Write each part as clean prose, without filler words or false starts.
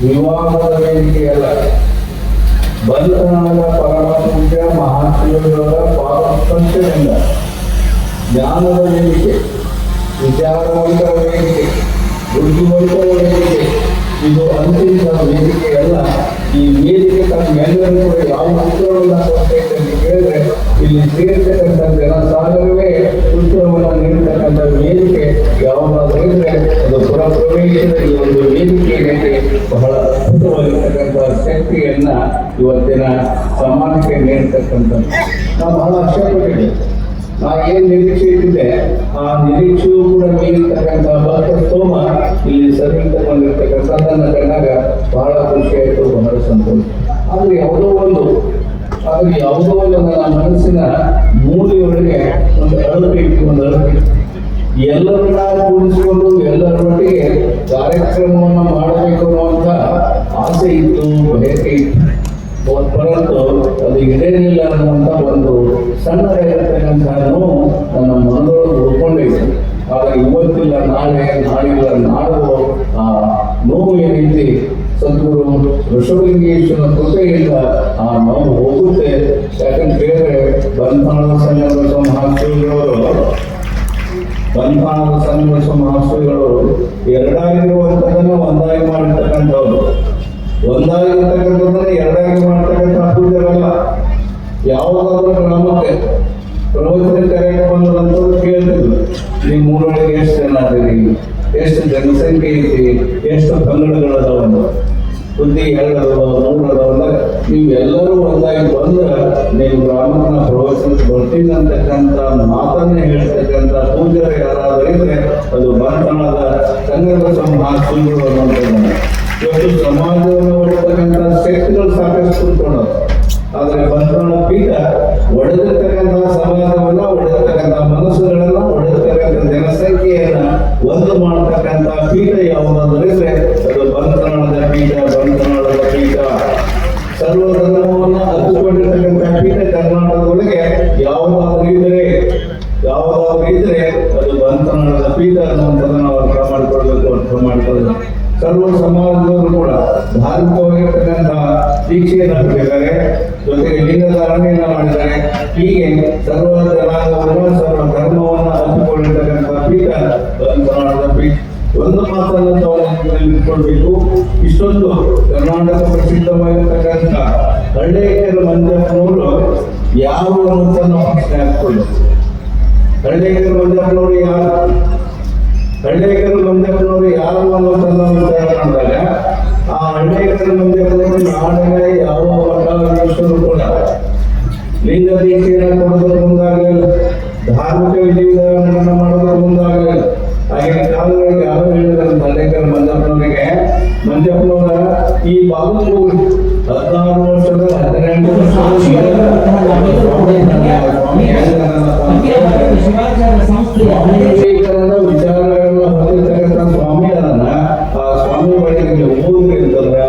ವಿವಾಹದ ವೇದಿಕೆಯಲ್ಲ, ಬಂಧನದ ಪರಮ ಪೂಜ್ಯ ಮಹಾಶಿವಗಳ ಪಾದಸ್ಪರ್ಶದಿಂದ ಜ್ಞಾನದ ವೇದಿಕೆ, ವಿಚಾರವಂತರ ವೇದಿಕೆ, ಬುದ್ಧಿವಂತರ ವೇದಿಕೆ. ಇದು ಅಂತಿಮ ವೇದಿಕೆಯಲ್ಲ. ಈ ವೇದಿಕೆ ತಮ್ಮೆಲ್ಲರೂ ಕೂಡ ಯಾವ ಉತ್ತರವನ್ನು ಕೊಡ್ತೈತೆ ಅಂತ ಕೇಳಿದ್ರೆ, ಇಲ್ಲಿ ಸೇರ್ತಕ್ಕಂಥ ಜನಸಾಗರವೇ ಉತ್ತರವನ್ನು ನೀಡತಕ್ಕಂಥ ವೇದಿಕೆ ಯಾವುದಾದ್ರೂ ಇದ್ರೆ ಅದು ಪುರಪ್ರವೇಶದ ಈ ಒಂದು ವೇದಿಕೆಯಲ್ಲಿ ಬಹಳ ಅದ್ಭುತವಾಗಿರ್ತಕ್ಕಂಥ ಶಕ್ತಿಯನ್ನ ಇವತ್ತಿನ ಸಮಾಜಕ್ಕೆ ನೀಡತಕ್ಕಂಥದ್ದು. ನಾವು ಬಹಳ ಆಶ್ಚರ್ಯಪಟ್ಟಿದ್ದೆ. ನಾವು ಏನ್ ನಿರೀಕ್ಷೆ ಇಟ್ಟಿದ್ದೆ ಆ ನಿರೀಕ್ಷೆಯೂ ಕೂಡ ಮೀರಿರ್ತಕ್ಕಂಥ ಭಕ್ತ ಸ್ತೋಮ ಇಲ್ಲಿ ಸರಿತಕೊಂಡಿರ್ತಕ್ಕಂಥದ್ದನ್ನು ಕಂಡಾಗ ಬಹಳ ಖುಷಿ ಆಯಿತು, ಬಹಳ ಸಂತೋಷ. ಆದ್ರೆ ಯಾವುದೋ ಒಂದು ನನ್ನ ಮನಸ್ಸಿನ ಮೂಲೆಯೊಳಗೆ ಒಂದು ಅಳತೆ ಇತ್ತು, ಒಂದು ಅಳತೆ. ಎಲ್ಲರನ್ನ ಕೂಡಿಸಿಕೊಂಡು ಎಲ್ಲರೊಟ್ಟಿಗೆ ಕಾರ್ಯಕ್ರಮವನ್ನು ಮಾಡಬೇಕು ಅನ್ನುವಂಥ ಆಸೆ ಇತ್ತು, ಬಯಕೆ ಇತ್ತು. ಪರಂತು ಅದು ಈಡೇರಿಲ್ಲ ಅನ್ನುವಂಥ ಒಂದು ಸಣ್ಣದಾಗಿರ್ತಕ್ಕಂಥ ನೋವು ನನ್ನ ಮನದೊಳಗೆ ಉಳ್ಕೊಂಡಿದೆ. ಆದರೆ ಇವತ್ತಿಲ್ಲ ನಾಳೆ, ನಾಳಿಲ್ಲ ನಾಡುವ ಆ ನೋವು ಏನೈತಿ ಸದ್ಗುರು ಋಷಭಲಿಂಗೇಶ್ವರ ಕೃಪೆಯಿಂದ ಆ ನೋವು ಹೋಗುತ್ತೆ. ಯಾಕಂತ ಹೇಳಿದ್ರೆ ಬಂಧಾನದ ಸಂಗಮೇಶ್ವರ ಮಹಾಶ್ರೀಗಳು ಎರಡಾಗಿರುವಂಥದ್ದನ್ನ ಒಂದಾಗಿ ಮಾಡಿರ್ತಕ್ಕಂಥವ್ರು. ಒಂದಾಗಿರ್ತಕ್ಕಂಥದ್ದನ್ನ ಎರಡಾಗಿ ಮಾಡ್ತಕ್ಕಂಥ ಪೂಜೆಗಳಲ್ಲ. ಯಾವುದಾದ್ರೂ ಗ್ರಾಮಕ್ಕೆ ಪ್ರವಚನ ಕಾರ್ಯಕ್ರಮ ಬಂದಂಥವ್ರು ಕೇಳ್ತಿದ್ರು, ನಿಮ್ಮ ಊರೊಳಗೆ ಎಷ್ಟು ಜನ ಅದೀರಿ, ಎಷ್ಟು ಜನಸಂಖ್ಯೆ ಐತಿ, ಎಷ್ಟು ಪಂಗಡಗಳದಾವ, ಬುದ್ಧಿ 2 ಅದಾವ 3 ಅದಾವ ಅಂದಾಗ ನೀವೆಲ್ಲರೂ ಒಂದಾಗಿ ಬಂದ್ರೆ ನೀವು ಗ್ರಾಮನ ಪ್ರವಚನಕ್ಕೆ ಬರ್ತೀನಿ ಅಂತಕ್ಕಂಥ ಮಾತನ್ನೇ ಹೇಳ್ತಕ್ಕಂಥ ಪೂಜಾರಿ ಯಾರಾದರೂ ಇದ್ರೆ ಅದು ಬಂಧನದ ಸಂಘದ ಮಹಾತ್ಮಗಳು ಅನ್ನುವಂಥದ್ದನ್ನು. ಇವತ್ತು ಸಮಾಜವನ್ನು ಒಡೆತಕ್ಕಂಥ ಶಕ್ತಿಗಳು ಸಾಕಷ್ಟು ಕುತ್ಕೊಂಡವು. ಆದರೆ ಬಂಧನ ಪೀಠ ಒಡೆದಿರ್ತಕ್ಕಂಥ ಸಮಾಜವನ್ನ, ಒಡೆದಿರ್ತಕ್ಕಂಥ ಮನಸ್ಸುಗಳನ್ನ, ಒಡೆದಿರ್ತಕ್ಕಂಥ ಜನಸಂಖ್ಯೆಯನ್ನ ಒಂದು ಮಾಡತಕ್ಕಂಥ ಪೀಠ ಯಾವುದಾದ್ರೂ ಇದ್ರೆ ಅದು ಬಂಧನದ ಪೀಠ. ಬಂಧನದ ಪೀಠ ಸರ್ವಧರ್ಮವನ್ನು ಹಂಚಿಕೊಂಡಿರ್ತಕ್ಕಂಥ ಪೀಠ ಕರ್ನಾಟಕದೊಳಗೆ ಯಾವುದಾದ್ರೂ ಇದ್ರೆ ಅದು ಬಂಧನದ ಪೀಠ ಅನ್ನುವಂಥದ್ದನ್ನು ನಾವು ಅರ್ಥ ಮಾಡಿಕೊಳ್ಬೇಕು. ಸರ್ವ ಸಮಾಜದವರು ಕೂಡ ಧಾರ್ಮಿಕವಾಗಿರ್ತಕ್ಕಂಥ ದೀಕ್ಷೆಯನ್ನು ಪಡೆದಿದ್ದಾರೆ, ಜೊತೆಗೆ ಲಿಂಗಧಾರಣೆಯನ್ನು ಮಾಡಿದ್ದಾರೆ. ಹೀಗೆ ಸರ್ವ ಜನಾಂಗವನ್ನು, ಸರ್ವ ಧರ್ಮವನ್ನು ಹಂಚಿಕೊಂಡಿರ್ತಕ್ಕಂಥ ಪೀಠ ಬಂಧನದ ಪೀಠ. ಒಂದು ಮಾತನ್ನು ಇಟ್ಕೊಳ್ಬೇಕು. ಇಷ್ಟೊಂದು ಕರ್ನಾಟಕ ಪ್ರಸಿದ್ಧವಾಗಿರ್ತಕ್ಕಂಥ ಹಳ್ಳಿಕರ ಮಂಜಪ್ಪನವರು ಯಾವ ಅಂತ ನಾವು ಪ್ರಶ್ನೆ ಹಾಕ್ಕೊಳ್ಳೋದು. ಹಳ್ಳಿಕರ ಮಂಜಪ್ಪನವರು ಯಾರು ಅನ್ನೋದನ್ನು ವಿಚಾರ ಮಾಡಿದಾಗ ಆ ಹಳ್ಳಿಕರ ಮಂಜಪ್ಪನವರು ನಾಡಿನ ಯಾವ ಮಠಾಧೀಶರು ಕೂಡ ಲಿಂಗ ದೀಕ್ಷೆಯನ್ನು ಕೊಡೋದ್ರ ಮುಂದಾಗಲಿಲ್ಲ, ಧಾರ್ಮಿಕ ವಿಧಿವಿಧಾನಗಳನ್ನು ಮಾಡೋದ್ರ ಮುಂದಾಗಲಿಲ್ಲ. ಆಗಿನ ಕಾಲಗಳಿಗೆ ಯಾರು ಹೇಳಿದ್ರು ಹಳ್ಳಿಕರ ಮಂಜಪ್ಪನವರಿಗೆ, ಮಂಜಪ್ಪನವರ ಈ ಬಾಗಲೂ 16 ವರ್ಷದ 18 ವರ್ಷದ ವಿಚಾರಗಳನ್ನ ಹೊಂದಿರ್ತಕ್ಕಂಥ ಸ್ವಾಮಿಯರನ್ನ ಆ ಸ್ವಾಮಿ ಬಳಿ ನೀವು ಹೋದ್ರಿ ಅಂತಂದ್ರ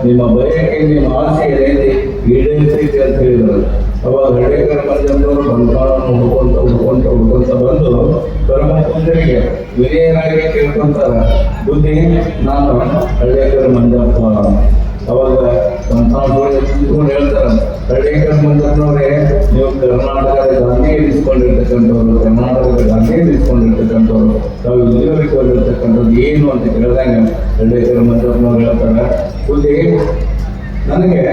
ನಿಮ್ಮ ಬಯಕೆ, ನಿಮ್ಮ ಆಸೆ ಏನೈತಿ ಈಡೇರಿಸೈತಿ ಅಂತ ಹೇಳಿದ್ರು. ಅವಾಗ ಹಳ್ಳಿಕರ ಮಂಜಪ್ಪನವರು ಬಂಧನವನ್ನು ಹುಡ್ಕೊಂತ ಬಂದು ಪರಮ ಪೂಜರಿಗೆ ವಿನಯನಾಗಿ ಕೇಳ್ಕೊಂತಾರ, ಬುದ್ಧಿ ನಾನು ಹಳ್ಳಿಕರ ಮಂಜಪ್ಪ. ಅವಾಗ ಸಂತಾನಗಳು ಹೇಳ್ತಾರ, ಹಳ್ಳಿಕರ ಮಂಜಪ್ಪನವರೇ ನೀವು ಕರ್ನಾಟಕದ ಗಾಂಧಿ ಇರಿಸ್ಕೊಂಡಿರ್ತಕ್ಕಂಥವ್ರು, ಕರ್ನಾಟಕದ ಗಾಂಧಿ ಇರಿಸ್ಕೊಂಡಿರ್ತಕ್ಕಂಥವ್ರು, ನಾವು ಇಲ್ಲಿವರೆಗೆ ಬಂದಿರ್ತಕ್ಕಂಥದ್ದು ಏನು ಅಂತ ಕೇಳಿದಾಗ ಹಳ್ಳಿಕರ ಮಂಜಪ್ಪನವ್ರು ಹೇಳ್ತಾರೆ, ಬುದ್ಧಿ ನನಗೆ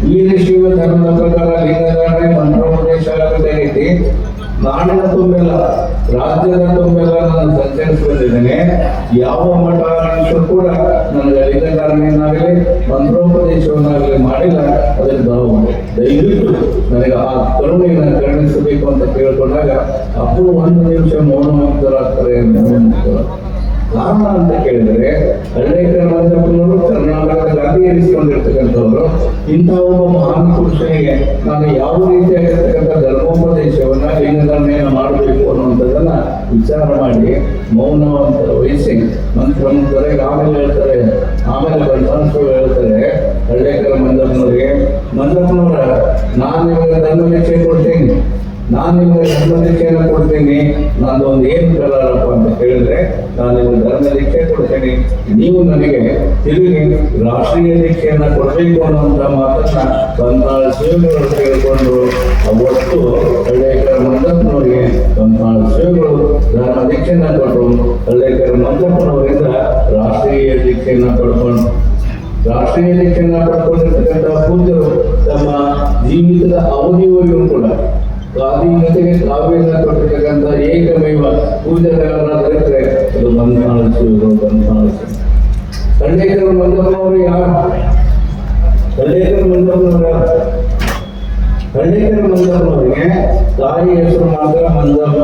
ವೀರಶೈವ ಧರ್ಮದ ಪ್ರಕಾರ ಲಿಂಗಧಾರಣೆ ಮಂತ್ರೋಪದೇಶ ಆಗಬೇಕಾಗೈತಿ. ನಾಡಿನ ತುಂಬೆಲ್ಲ, ರಾಜ್ಯದ ತುಂಬೆಲ್ಲ ನಾನು ಸಂಚರಿಸಿ ಬಂದಿದ್ದೇನೆ. ಯಾವ ಮಠಾಧೀಶರು ಕೂಡ ನನಗೆ ಲಿಂಗಧಾರಣೆಯನ್ನಾಗಲಿ ಮಂತ್ರೋಪದೇಶವನ್ನಾಗಲಿ ಮಾಡಿಲ್ಲ. ಅದಕ್ಕೆ ದಯವಿಟ್ಟು ನನಗೆ ಆ ಕರುಣೆಯನ್ನು ಕರುಣಿಸಬೇಕು ಅಂತ ಕೇಳ್ಕೊಂಡಾಗ ಅಪ್ಪು 1 ನಿಮಿಷ ಮೌನಮುಗ್ಧರಾಗ್ತಾರೆ ಅಂತ. ಕಾರಣ ಅಂತ ಕೇಳಿದರೆ ಹಳ್ಳಿಕರ ಮಂಜಪ್ಪನವರು ಕರ್ನಾಟಕದ ಗಾಂಧಿ ಇರಿಸಿಕೊಂಡಿರ್ತಕ್ಕಂಥವ್ರು. ಇಂಥ ಒಬ್ಬ ಮಹಾನ್ ಪುರುಷನಿಗೆ ನಾನು ಯಾವ ರೀತಿಯಾಗಿರ್ತಕ್ಕಂಥ ಧರ್ಮೋಪದೇಶವನ್ನ, ಲಿಂಗಧಾರಣೆಯನ್ನು ಮಾಡಬೇಕು ಅನ್ನುವಂಥದ್ದನ್ನ ವಿಚಾರ ಮಾಡಿ ಮೌನವಂತ ವಹಿಸಿ ಮಂತ್ರಮುಗ್ಧರಿಗೆ ಆಮೇಲೆ ಹೇಳ್ತಾರೆ. ಆಮೇಲೆ ಬಂಧನಸ್ವಾಮಿ ಹೇಳ್ತಾರೆ ಹಳ್ಳಿಕರ ಮಂಜಪ್ಪನವರಿಗೆ, ಮಂಜಪ್ಪನವರ ನಾನು ನಿಮಗೆ ಧರ್ಮದೀಕ್ಷೆ ಕೊಡ್ತೀನಿ, ನಾನು ನಿಮಗೆ ಧರ್ಮದೀಕ್ಷೆಯನ್ನು ಕೊಡ್ತೀನಿ. ನಂದು ಒಂದು ಏನು ಕಲಾರಪ್ಪ ಅಂತ ಹೇಳಿದ್ರೆ, ನಾನು ನಿಮಗೆ ಧರ್ಮದೀಕ್ಷೆ ಕೊಡ್ತೇನೆ, ನೀವು ನನಗೆ ತಿರುಗಿ ರಾಷ್ಟ್ರೀಯ ದೀಕ್ಷೆಯನ್ನ ಕೊಡಬೇಕು ಅನ್ನುವಂಥ ಮಾತನ್ನ ಬಂತಾಳ ಶಿವಗಳು ತೆಗೆದುಕೊಂಡು ಅವತ್ತು ಹಳ್ಳಿಕರ ಮಂಜಪ್ಪನವರಿಗೆ ಬಂತಾಳ ಶಿವಗಳು ಧರ್ಮ ದೀಕ್ಷೆಯನ್ನ ಕೊಟ್ಟರು. ಹಳ್ಳಿಕರ ಮಂಜಪ್ಪನವರಿಂದ ರಾಷ್ಟ್ರೀಯ ದೀಕ್ಷೆಯನ್ನ ಪಡ್ಕೊಂಡು ರಾಷ್ಟ್ರೀಯ ದೀಕ್ಷೆಯನ್ನ ಪಡ್ಕೊಂಡಿರ್ತಕ್ಕಂಥ ಪೂಜ್ಯರು ತಮ್ಮ ಜೀವಿತದ ಅವಧಿಯವರೆಗೂ ಕೂಡ ಸ್ವಾಧೀನತೆಗೆ ಕಾವ್ಯನ ಕೊಟ್ಟಿರ್ತಕ್ಕಂಥ ಏಕಮೇವ ಪೂಜೆಗಳಾದರೆ ಅದು ಬಂತಾಳ ಶಿವರು. ಬಂತಾಳ ಶಿವ ಹಳ್ಳಿಕರ ಮಂಜಪ್ಪನವರು ಯಾರು? ಹಳ್ಳಿಕರ ಮಂಜಪ್ಪನವರಿಗೆ ತಾಯಿ ಹೆಸರು ಮಾತ್ರ ಮಂಜಮ್ಮ.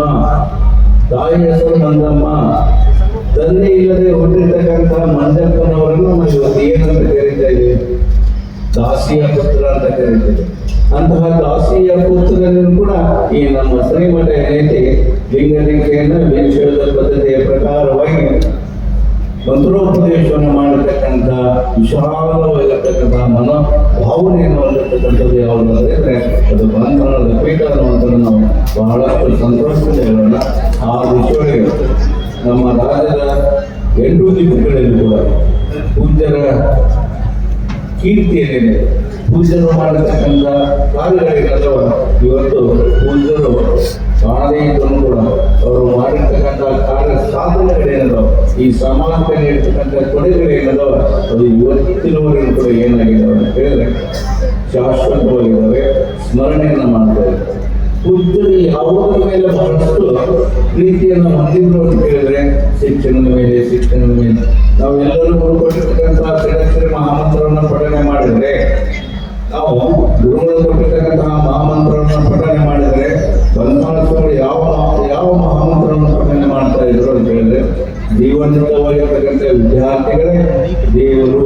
ತಾಯಿ ಹೆಸರು ಮಂಜಮ್ಮ. ತಂದೆ ಇಲ್ಲದೆ ಹುಟ್ಟಿರ್ತಕ್ಕಂಥ ಮಂಜಪ್ಪನವರನ್ನು ನಾವು ಇವತ್ತು ಏನಂತ ಕರೀತಾ ಇದ್ದೀವಿ? ದಾಸಿಯ ಪುತ್ರ ಅಂತ ಕರೀತೀವಿ. ಅಂತಹ ದಾಸಿಯ ಪುತ್ರನನ್ನು ಕೂಡ ಈ ನಮ್ಮ ಶ್ರೀಮಠ ಏನೈತಿ ಲಿಂಗ ದೀಕ್ಷೆಯನ್ನ ವೇಷದ ಪದ್ಧತಿಯ ಪ್ರಕಾರವಾಗಿ ಮಂತ್ರೋಪದೇಶವನ್ನು ಮಾಡತಕ್ಕಂಥ ವಿಶಾಲವಾಗಿರ್ತಕ್ಕಂಥ ಮನೋಭಾವನೆಯನ್ನು ಹೊಂದಿರತಕ್ಕಂಥದ್ದು ಯಾವುದು ಅಂದರೆ ಅದು ಬಂಧನದ ಪೀಠ ಅನ್ನುವಂಥದ್ದು ನಾವು ಬಹಳಷ್ಟು ಸಂತೋಷದಿಂದ ಹೇಳೋಣ. ಆ ವಿಷಯಗಳಿಗೆ ನಮ್ಮ ರಾಜ್ಯದ 8 ದಿಕ್ಕುಗಳಲ್ಲಿ ಕೂಡ ಪೂಜ್ಯರ ಕೀರ್ತಿ ಏನಿದೆ, ಪೂಜ್ಯರು ಮಾಡತಕ್ಕಂಥ ಕಾರ್ಯಗಳಿಗಲ್ಲವ ಇವತ್ತು ಪೂಜ್ಯರು ಕಾಣದೇ ಇದ್ದರೂ ಕೂಡ ಅವರು ಮಾಡಿರ್ತಕ್ಕಂಥ ಕಾರ್ಯ ಸಾಧನೆಗಳೇನದವ, ಈ ಸಮಾಜಕ್ಕೆ ನೀಡ್ತಕ್ಕಂಥ ಕೊಡುಗೆಗಳೇನದವ ಅದು ಇವತ್ತಿನವರೆಗೂ ಕೂಡ ಏನಾಗಿದ್ದಾವೆ ಅಂತ ಹೇಳಿದ್ರೆ ಶಾಶ್ವತವಾಗಿದ್ದಾವೆ, ಸ್ಮರಣೆಯನ್ನು ಮಾಡ್ತಾರೆ. ಪೂಜ್ಯರು ಯಾವುದರ ಮೇಲೆ ಬಹಳಷ್ಟು ಪ್ರೀತಿಯನ್ನು ಹೊಂದಿದ್ರು ಅಂತ ಹೇಳಿದ್ರೆ ಶಿಕ್ಷಣದ ಮೇಲೆ ನಾವೆಲ್ಲರೂ ಕೊಟ್ಟಿರ್ತಕ್ಕಂಥ ಷಡಕ್ಷರಿ ಮಹಾಮಂತ್ರವನ್ನು ಪಠನೆ ಮಾಡಿದರೆ, ನಾವು ಗುರುಗಳು ಕೊಟ್ಟಿರ್ತಕ್ಕಂತಹ ಮಹಾಮಂತ್ರವನ್ನು ಪಠನೆ ಮಾಡಿದರೆ ಬಂಧಾಳಿಸುವರು ಯಾವ ಮಹಾಮಂತ್ರವನ್ನು ಪಠನೆ ಮಾಡ್ತಾ ಇದ್ರು ಅಂತ ಹೇಳಿದ್ರೆ ಜೀವಂತವಾಗಿರ್ತಕ್ಕಂಥ ವಿದ್ಯಾರ್ಥಿಗಳೇ ದೇವರು,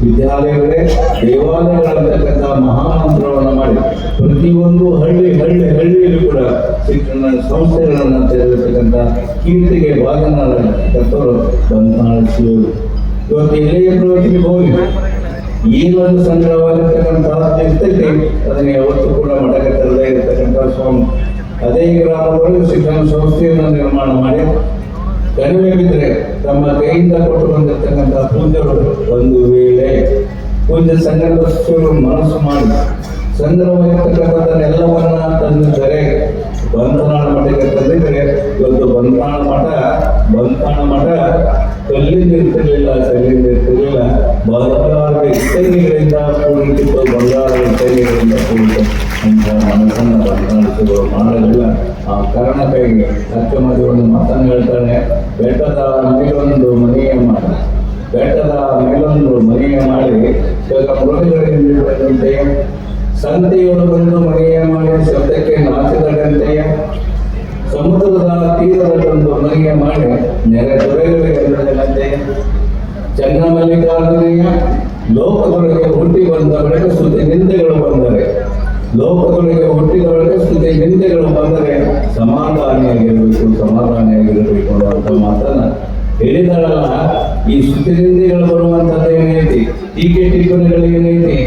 ವಿದ್ಯಾಲಯಗಳೇ ದೇವಾಲಯಗಳಂತಕ್ಕಂಥ ಮಹಾಮಂತ್ರವನ್ನು ಮಾಡಿ ಪ್ರತಿಯೊಂದು ಹಳ್ಳಿಯಲ್ಲೂ ಕೂಡ ಶಿಕ್ಷಣ ಸಂಸ್ಥೆಗಳನ್ನು ತೆರೆದಿರ್ತಕ್ಕಂಥ ಕೀರ್ತಿಗೆ ಭಾಗನಾಗಿರ್ತಕ್ಕಂಥವರು ಬಂತಾಳ ಶಿವರು. ಇವತ್ತು ಎಲೆಯ ಪ್ರವಚನಿಗೆ ಹೋಗಿ ಏನೊಂದು ಸಂಗ್ರಹವಾಗಿರ್ತಕ್ಕಂಥದ್ದು ಇರ್ತೈತಿ ಅದನ್ನು ಯಾವತ್ತೂ ಕೂಡ ಮಠಕ್ಕೆ ತರದೇ ಇರತಕ್ಕಂಥ ಸ್ವಾಮಿ ಅದೇ ಗ್ರಾಮದೊಳಗೆ ಶಿಕ್ಷಣ ಸಂಸ್ಥೆಯನ್ನು ನಿರ್ಮಾಣ ಮಾಡಿ ಕಡಿಮೆ ಬಿದ್ದರೆ ತಮ್ಮ ಕೈಯಿಂದ ಕೊಟ್ಟು ಬಂದಿರತಕ್ಕಂಥ ಪೂಜ್ಯರು ಒಂದು ವೇಳೆ ಪೂಜ್ಯ ಸಂಘರ್ಷರು ಮನಸ್ಸು ಮಾಡಿ ಸಂಗ್ರಹವಾಗಿರ್ತಕ್ಕಂಥದ್ದನ್ನೆಲ್ಲವನ್ನ ತಂದಿದ್ದರೆ ಬಂಧನಾಳ ಮಠಕ್ಕೆ ತಂದಿದ್ದರೆ ಇವತ್ತು ಬಂಧನಾಳ ಮಠ ಕಲ್ಲಿಂದ ಇರ್ತಿರ್ಲಿಲ್ಲ, ಬಂಗಾರದ ಇಟ್ಟಂಗಿಗಳಿಂದ ಕೂಡಿಟ್ಟಿತ್ತು, ಬಂಗಾರದ ಇಟ್ಟಂಗಿಗಳಿಂದ ಕೂಡಿತು ಅಂತ ಮನಸ್ಸನ್ನು ಬಂಧನಾಳಿಸುವ ಮಾಡಲಿಲ್ಲ. ಆ ಕಾರಣಕ್ಕಾಗಿ ಅಕ್ಕಮದಿ ಒಂದು ಮಾತನ್ನು ಹೇಳ್ತಾಳೆ, ಬೆಟ್ಟದ ಮೇಲೊಂದು ಮನೆಯ ಮಾಡಿ ಇವಾಗ ಮೃಗಗಳಿಂದಂತೆಯ ಸಂತೆಯೊಳಗೊಂದು ಮನೆಯ ಮಾಡಿ ಶಬ್ದಕ್ಕೆ ನಾಚಿದಡಂತೆಯ ಸಮುದ್ರದ ತೀರದಲ್ಲೊಂದು ಮನೆಯ ಮಾಡಿ ನೆರೆ ದೊರೆಗಳಿಗೆಂದೆಯ ಚನ್ನಮಲ್ಲಿಕಾರ್ಜುನೆಯ ಲೋಕದೊಳಗೆ ಹುಟ್ಟಿ ಬಂದ ಬಳಿಕ ಸ್ತುತಿ ನಿಂದೆಗಳು ಬಂದರೆ ಸಮಾಧಾನಿಯಾಗಿರಬೇಕು ಅನ್ನುವಂಥ ಮಾತನ್ನ ಹೇಳಿದಾಳಲ್ಲ. ಈ ಸ್ತುತಿನಿಂದೆಗಳು ಬರುವಂತದ್ದು ಏನೈತಿ, ಟೀಕೆ ಟಿಪ್ಪಣಿಗಳೇನೈತಿ,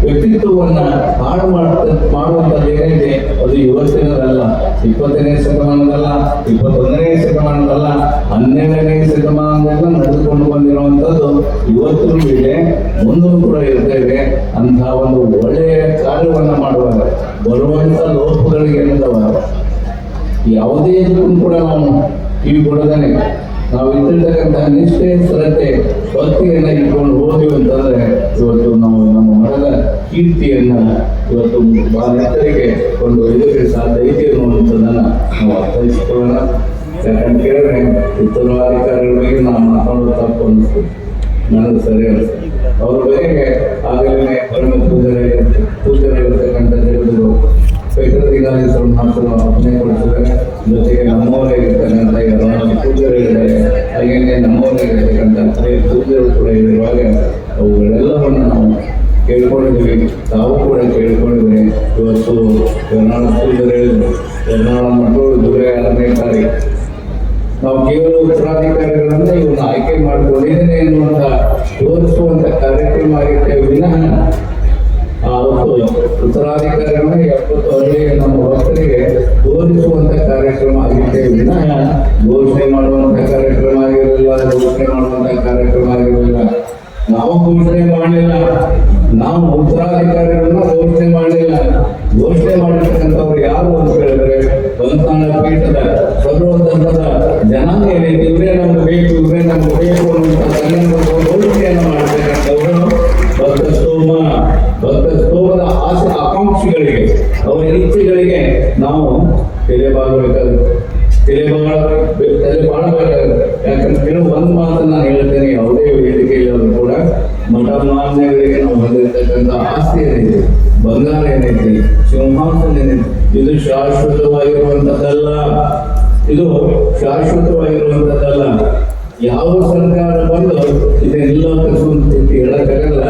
ವ್ಯಕ್ತಿತ್ವವನ್ನ ಹಾಳು ಮಾಡುವಂಥದ್ದು ಏನೈತಿ, ಅದು ಇವತ್ತಿನದಲ್ಲ, 20ನೇ ಶತಮಾನದಲ್ಲ, 21ನೇ ಶತಮಾನದಲ್ಲ, 12ನೇ ಶತಮಾನದಲ್ಲ ನಡೆದುಕೊಂಡು ಬಂದಿರುವಂಥದ್ದು ಇವತ್ತಿನ ಇದೆ, ಮುಂದೂ ಕೂಡ ಇರ್ತೇವೆ. ಅಂತಹ ಒಂದು ಒಳ್ಳೆಯ ಕಾರ್ಯವನ್ನ ಮಾಡುವಾಗ ಬರುವಂತ ಲೋಪಗಳಿಗೆ ಏನದವ ಯಾವುದೇ ಇದಕ್ಕೂ ಕೂಡ ನಾವು ಕಿವಿ ಕೊಡದೇನೆ ನಾವು ಇಟ್ಟಿರ್ತಕ್ಕಂಥ ನಿಷ್ಠೆ, ಶ್ರದ್ಧೆ, ಭಕ್ತಿಯನ್ನ ಇಟ್ಕೊಂಡು ಹೋದ್ವಿ ಅಂತಂದ್ರೆ ಇವತ್ತು ನಾವು ನಮ್ಮ ಮಠದ ಕೀರ್ತಿಯನ್ನ ಇವತ್ತು ಬಹಳ ಎತ್ತರಿಗೆ ಒಂದು ಇದಕ್ಕೆ ಸಾಧ್ಯ ಐತಿ ಅನ್ನುವಂಥದ್ದನ್ನ ನಾವು ಅರ್ಥೈಸಿಕೊಳ್ಳೋಣ. ಯಾಕಂತ ಕೇಳಿದ್ರೆ ಉತ್ತರಾಧಿಕಾರಿಗಳ ಬಗ್ಗೆ ನಾವು ಮಾತಾಡೋದು ತಪ್ಪು ಅನಿಸ್ತು, ನನಗೆ ಸರಿ ಅನಿಸ್ತು. ಅವ್ರ ಬಗೆಗೆ ಆಗಲೇ ಪರಮ ಪೂಜೆಗಳಿರ್ತಕ್ಕಂಥ ದೇವರುಗಳು ಪೈತೃಕಾಧೀಶ್ವರ ಮಹಾತ್ಮ ಅಭಿನಯಗೊಳಿಸಿದ್ದಾರೆ. ಜೊತೆಗೆ ನಮ್ಮವರಾಗಿರ್ತಕ್ಕಂಥ ಪೂಜೆಗಳಿದ್ದಾರೆ, ಹಾಗೆಯೇ ನಮ್ಮವರಾಗಿರ್ತಕ್ಕಂಥ ಪೂಜೆಗಳು ಕೂಡ ಇರುವಾಗ ಅವುಗಳೆಲ್ಲವನ್ನು ನಾವು ಕೇಳ್ಕೊಂಡಿದ್ದೀವಿ, ತಾವು ಕೂಡ ಕೇಳ್ಕೊಂಡಿದ್ದೀವಿ. ಇವತ್ತು ಕರ್ನಾಳ ಪೂಜೆಗಳು ಹೇಳಿದ್ರು, ಕರ್ನಾಳ ಮಠಗಳು ಜುಲೈ 6ನೇ ತಾರೀಕು ನಾವು ಕೇವಲ ಉತ್ತರಾಧಿಕಾರಿಗಳನ್ನ ಇವನ್ನ ಆಯ್ಕೆ ಮಾಡಿಕೊಂಡಿದ್ದೇನೆ ಎನ್ನುವಂತ ತೋರಿಸುವಂತ ಕಾರ್ಯಕ್ರಮ ಆಗಿರ್ತೇವೆ ವಿನಃ ಆ ಅವತ್ತು ಉತ್ತರಾಧಿಕಾರಿಗಳನ್ನ 70 ಹಳ್ಳಿಯ ನಮ್ಮ ಭಕ್ತರಿಗೆ ತೋರಿಸುವಂತ ಕಾರ್ಯಕ್ರಮ ಆಗಿತ್ತೆ ವಿನಃ ಘೋಷಣೆ ಮಾಡುವಂತ ಕಾರ್ಯಕ್ರಮ ಆಗಿರಲಿಲ್ಲ, ಘೋಷಣೆ ಮಾಡುವಂತ ಕಾರ್ಯಕ್ರಮ ಆಗಿರಲಿಲ್ಲ. ನಾವು ಘೋಷಣೆ ಮಾಡಲಿಲ್ಲ, ನಾವು ಉತ್ತರಾಧಿಕಾರಿಗಳನ್ನ ಘೋಷಣೆ ಮಾಡಲಿಲ್ಲ. ಘೋಷಣೆ ಮಾಡಿರ್ತಕ್ಕಂಥವ್ರು ಯಾರು ಅಂತ ಹೇಳಿದ್ರೆ ಬಂತಾಳ ಪೀಠದ ಸರ್ವಧರ್ಮದ ಜನಾಂಗ ಏನೈತಿ, ಇವರೇ ನಮ್ಗೆ ಬೇಕು, ಇವರೇ ನಮ್ಗೆ ಬೇಕು ಅನ್ನುವಂಥ ಘೋಷಣೆಯನ್ನು ಮಾಡ್ತಕ್ಕಂಥವರು ಭಕ್ತ ಸ್ತೋಮದ ಆಸೆ ಆಕಾಂಕ್ಷಿಗಳಿಗೆ, ಅವರ ಇಚ್ಛೆಗಳಿಗೆ ನಾವು ತಲೆ ಬಾಳಬೇಕಾಗುತ್ತೆ. ಯಾಕಂದ್ರೆ ಒಂದು ಮಾತನ್ನ ನಾನು ಹೇಳ್ತೇನೆ, ಯಾವುದೇ ವೇದಿಕೆಯಲ್ಲಿ ಕೂಡ ಮಠ ಮಾನ್ಯಗಳಿಗೆ ನಾವು ಹೊಂದಿರತಕ್ಕಂಥ ಆಸ್ತಿ ಏನಿದೆ, ಬಂಗಾರ ಏನೈತಿ, ಸಿಂಹಾಸನ ಏನೈತಿ, ಇದು ಶಾಶ್ವತವಾಗಿರುವಂತದ್ದಲ್ಲ. ಇದು ಶಾಶ್ವತವಾಗಿರುವಂತದ್ದಲ್ಲ. ಯಾವ ಸರ್ಕಾರ ಬಂದು ಇದನ್ನೆಲ್ಲ ಕಸುವಂತ ಹೇಳಕ್ಕಾಗಲ್ಲ.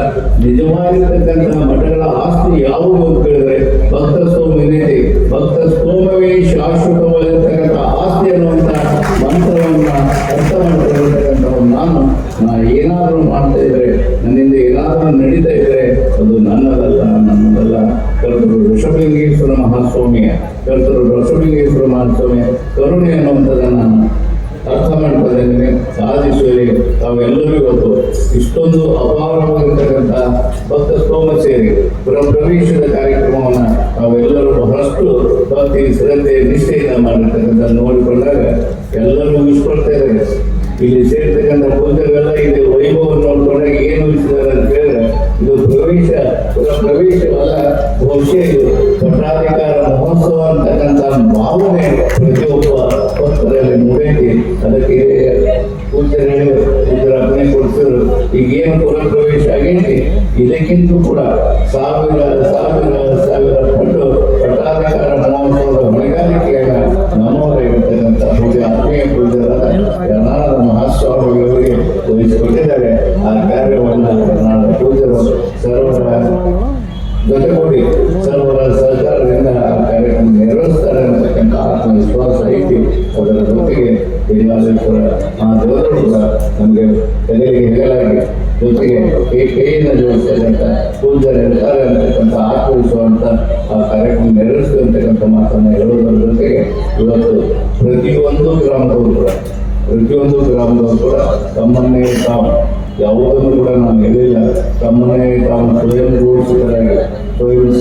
ನಿಜವಾಗಿರ್ತಕ್ಕಂಥ ಮಠಗಳ ಆಸ್ತಿ ಯಾವುದು ಅಂತ ಹೇಳಿದ್ರೆ ಭಕ್ತ ಸ್ತೋಮ ಏನೈತಿ, ಭಕ್ತ ಸ್ತೋಮವೇ ಶಾಶ್ವತವಾಗಿರ್ತಕ್ಕಂಥ ಆಸ್ತಿ ಅನ್ನುವಂಥ ಮಂತ್ರವನ್ನ ಅರ್ಥ ಮಾಡ್ಕೊಂಡಿರ್ತಕ್ಕಂಥವ್ರು ನಾನು ಏನಾದರೂ ಮಾಡ್ತಾ ಇದ್ರೆ, ನನ್ನಿಂದ ಏನಾದರೂ ನಡೀತಾ ಇದ್ರೆ ಅದು ನನ್ನದಲ್ಲ. ಕರ್ತರು ಋಷಭಲಿಂಗೇಶ್ವರ ಮಹಾಸ್ವಾಮಿಯ ಕರುಣೆ ಅನ್ನುವಂಥದ್ದನ್ನು ನಾನು ಅರ್ಥ ಮಾಡ್ಕೊಂಡಿದ್ದೇನೆ. ಸಾಧಿಸುವಲ್ಲಿ ತಾವೆಲ್ಲರೂ ಇವತ್ತು ಇಷ್ಟೊಂದು ಅಪಾರವಾಗಿರ್ತಕ್ಕಂಥ ಭಕ್ತ ಸ್ತೋಮ ಸೇರಿ ಪ್ರವೇಶದ ಕಾರ್ಯಕ್ರಮವನ್ನು ತಾವೆಲ್ಲರೂ ಬಹಳಷ್ಟು ಭಕ್ತಿ ಶ್ರದ್ಧೆ ನಿಷ್ಠೆಯಿಂದ ಮಾಡಿರ್ತಕ್ಕಂಥ ನೋಡಿಕೊಂಡಾಗ ಎಲ್ಲರೂ ಇಷ್ಟಪಡ್ತಾ ಇದ್ದಾರೆ. ಇಲ್ಲಿ ಸೇರ್ತಕ್ಕಂಥ ಪೂಜೆಗಳೆಲ್ಲ ಇಲ್ಲಿ ವೈಭವ ನೋಡ್ಕೊಂಡಾಗ ಏನು ಇದ್ದಾರೆ ಅಂತ ಹೇಳಿದ್ರೆ ಇದು ಪ್ರವೇಶವಲ್ಲ, ಬಹುಶಃ ಇದು ಪಟ್ಟಾಧಿಕಾರ ಮಹೋತ್ಸವ ಅಂತಕ್ಕಂಥ ಭಾವನೆ ಪ್ರತಿಯೊಬ್ಬ ಭಕ್ತರಲ್ಲಿ ಮೂಡೈತಿ. ಅದಕ್ಕೆ ಪೂಜೆ ಅರ್ಪಣೆ ಕೊಡ್ತಿದ್ರು. ಈಗೇನು ಪುರಪ್ರವೇಶ ಆಗೈತಿ, ಇದಕ್ಕಿಂತ ಕೂಡ ಸಾವಿರ ಪಟ್ಟು ಪಟ್ಟಾಧಿಕಾರ ಮಹೋತ್ಸವದ ಹೊಣೆಗಾರಿಕೆಯಾಗ ನಮ್ಮವರಾಗಿರ್ತಕ್ಕಂಥ ಪೂಜೆ ಆತ್ಮೀಯ ಪೂಜೆರಾದ ಯನಾರದ ಮಹಾಸ್ವಾಮಿಯವರಿಗೆ ವಹಿಸಿಕೊಟ್ಟಿದ್ದಾರೆ. ಆ ಕಾರ್ಯವನ್ನು ನಾನು ಪೂಜರು ಸರ್ವರ ಜೊತೆಗೂಡಿ ಸರ್ವರ ಸಹಕಾರದಿಂದ ಆ ಕಾರ್ಯಕ್ರಮ ನೆರವೇರಿಸ್ತಾರೆ ಅನ್ನತಕ್ಕಂಥ ಆತ್ಮವಿಶ್ವಾಸ ಐತಿ. ಅದರ ಜೊತೆಗೆ ಲಿಂಗಾಲೇಶ್ವರ ಮಹಾದೇವರು ಕೂಡ ನಮಗೆ ತಲೆಗೆ ಹೆಗಲಾಗಿ ಜೊತೆಗೆ ಕೈಯಿಂದ ಜೋಡಿಸ್ತಕ್ಕಂಥ ಪೂಜೆ ಇರ್ತಾರೆ ಅಂತಕ್ಕಂಥ ಆತ್ಮವಿಶ್ವಾಸ ಆ ಕಾರ್ಯಕ್ರಮ ನೆರವೇರಿಸ್ತಕ್ಕಂಥ ಮಾತನ್ನು ಹೇಳುವುದರ ಜೊತೆಗೆ ಇವತ್ತು ಪ್ರತಿಯೊಂದು ಗ್ರಾಮದವರು ಕೂಡ ತಮ್ಮನ್ನೇ ತಾವು ಯಾವುದನ್ನು ಕೂಡ ನಾನು ಹೇಳಿಲ್ಲ, ತಮ್ಮನ್ನೇ ತಾವು ಸ್ವಯಂ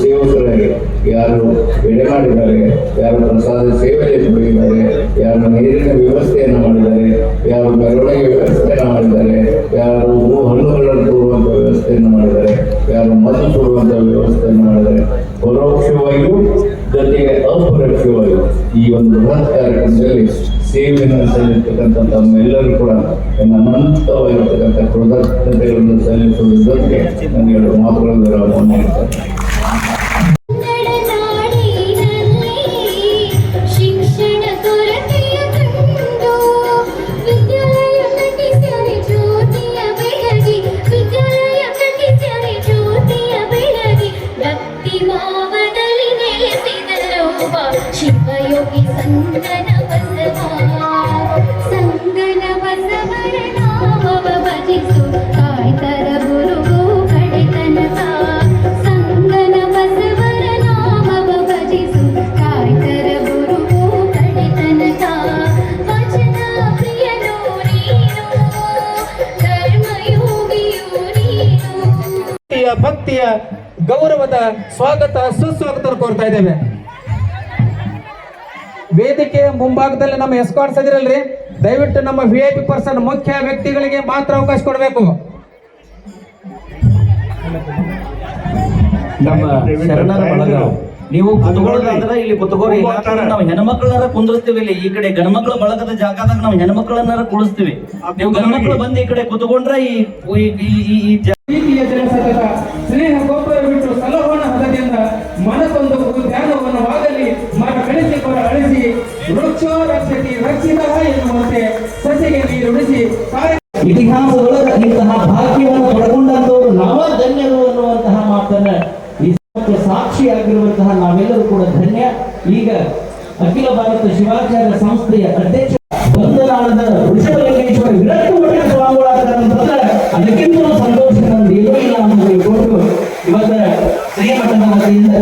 ಸೇವಕರಾಗಿ ಯಾರು ಎಡೆ ಮಾಡಿದ್ದಾರೆ, ಯಾರು ಪ್ರಸಾದ ಸೇವೆಯಲ್ಲಿ ತೊಡಗಿದ್ದಾರೆ, ಯಾರು ನೀರಿನ ವ್ಯವಸ್ಥೆಯನ್ನು ಮಾಡಿದ್ದಾರೆ, ಯಾರು ಮೆರವಣಿಗೆ ವ್ಯವಸ್ಥೆಯನ್ನು ಮಾಡಿದ್ದಾರೆ, ಯಾರು ಹಣ್ಣುಗಳನ್ನು ತೋರುವಂಥ ವ್ಯವಸ್ಥೆಯನ್ನು ಮಾಡಿದ್ದಾರೆ, ಯಾರು ಮದ್ದು ತೋರುವಂಥ ವ್ಯವಸ್ಥೆಯನ್ನು ಮಾಡಿದ್ದಾರೆ. ಪರೋಕ್ಷವಾಗಿಯೂ ಜೊತೆಗೆ ಅಪರೋಕ್ಷವಾಗಿಯೂ ಈ ಒಂದು ಬೃಹತ್ ಕಾರ್ಯಕ್ರಮದಲ್ಲಿ ಸೇವೆಯನ್ನು ಸಲ್ಲಿರ್ತಕ್ಕಂಥ ತಮ್ಮೆಲ್ಲರೂ ಕೂಡ ಅನಂತವಾಗಿರ್ತಕ್ಕಂಥ ಕೃತಜ್ಞತೆಗಳನ್ನು ಸಲ್ಲಿಸುವ ಜೊತೆಗೆ ನನಗೆ 2 ಮಾತುಗಳನ್ನು ವಿರಾಮವನ್ನು ನೀಡ್ತಾರೆ. ಶಿವಯೋಗಿ ಸಂಗನ ಬಸವರ ನಾಮವ ಭಜಿಸು ಕಾಯ್ತರ ಗುರುಗು ಕಡೆತನಕ. ಸಂಗನ ಬಸವರ ನಾಮವ ಭಜಿಸು ಕಾಯ್ತರ ಗುರುಗು ಕಡೆತನಕ. ವಚನ ಪ್ರಿಯನು ನೀನು, ಧರ್ಮಯೋಗಿಯು ನೀನು. ಭಕ್ತಿಯ ಗೌರವದ ಸ್ವಾಗತ ಸುಸ್ವಾಗತ ಕೋರ್ತಾ ಇದ್ದೇವೆ. ವೇದಿಕೆಯ ಮುಂಭಾಗದಲ್ಲಿ ನಮ್ಮ ಎಸ್ಕಾರ್ಟ್ಸ್ ಇದಿರಲ್ರಿ, ದಯವಿಟ್ಟು ನಮ್ಮ VIP ಪರ್ಸನ್ ಮುಖ್ಯ ವ್ಯಕ್ತಿಗಳಿಗೆ ಮಾತ್ರ ಅವಕಾಶ ಕೊಡಬೇಕು. ನಮ್ಮ ಶರಣರ ಬಳಗ ನೀವು ಕುತ್ಕೊಳ್ಳೋದಾದ್ರೆ ಇಲ್ಲಿ ಕುತ್ಕೋರಿ. ನಾವು ಹೆಣ್ಮಕ್ಳನ್ನಾರ ಕುಂದಿರ್ತೀವಿ ಇಲ್ಲಿ. ಈ ಕಡೆ ಗಣಮಕ್ಳ ಬಳಗದ ಜಾಗದಾಗ ನಾವು ಹೆಣ್ಮಕ್ಳನ್ನಾರ ಕುಳಿಸ್ತೀವಿ. ನೀವು ಗಣಮಕ್ಳು ಬಂದು ಈ ಕಡೆ ಕುತ್ಕೊಂಡ್ರೆ ಪ್ರೀತಿಯ ಜನಸದಕ ಸ್ನೇಹ ಗೋಪುರ ಬಿಟ್ಟು ಸಲಹೋಣ ಹದದಿಂದ ಮನಕ್ಕೊಂದು ಧ್ಯಾನವನ್ನು ವಾಗಲಿ ಮರ ಬೆಳೆಸಿ ಕೊರ ಅಳಿಸಿ ವೃಕ್ಷೋ ರಕ್ಷತಿ ರಕ್ಷಿತ ಎನ್ನುವಂತೆ ಸಸಿಗೆ ನೀರು ಉಳಿಸಿ ಇತಿಹಾಸದೊಳಗ ಇಂತಹ ಭಾಗ್ಯವನ್ನು ಪಡ್ಕೊಂಡಂತವರು ನಾವ ಧನ್ಯರು ಅನ್ನುವಂತಹ ಮಾತನ್ನ ಈ ಸಾಕ್ಷಿಯಾಗಿರುವಂತಹ ನಾವೆಲ್ಲರೂ ಕೂಡ ಧನ್ಯ. ಈಗ ಅಖಿಲ ಭಾರತ ಶಿವಾಚಾರ್ಯ ಸಂಸ್ಥೆಯ ಅಧ್ಯಕ್ಷ ಬಂಧನಾಳದ ಋಷಭಲಿಂಗೇಶ್ವರ ವಿರಕ್ತ ಮಠದ ಸ್ವಾಮಿಗಳಾಗ್ತಾರೆ ಅಂತಂದ್ರೆ ಅದಕ್ಕಿಂತ ಸಂತೋಷ ನಮ್ದು ಏನೂ ಇಲ್ಲ ಅಂತ ಕೊಟ್ಟು ಇವತ್ತ ಶ್ರೀಮಠದ ವತಿಯಿಂದ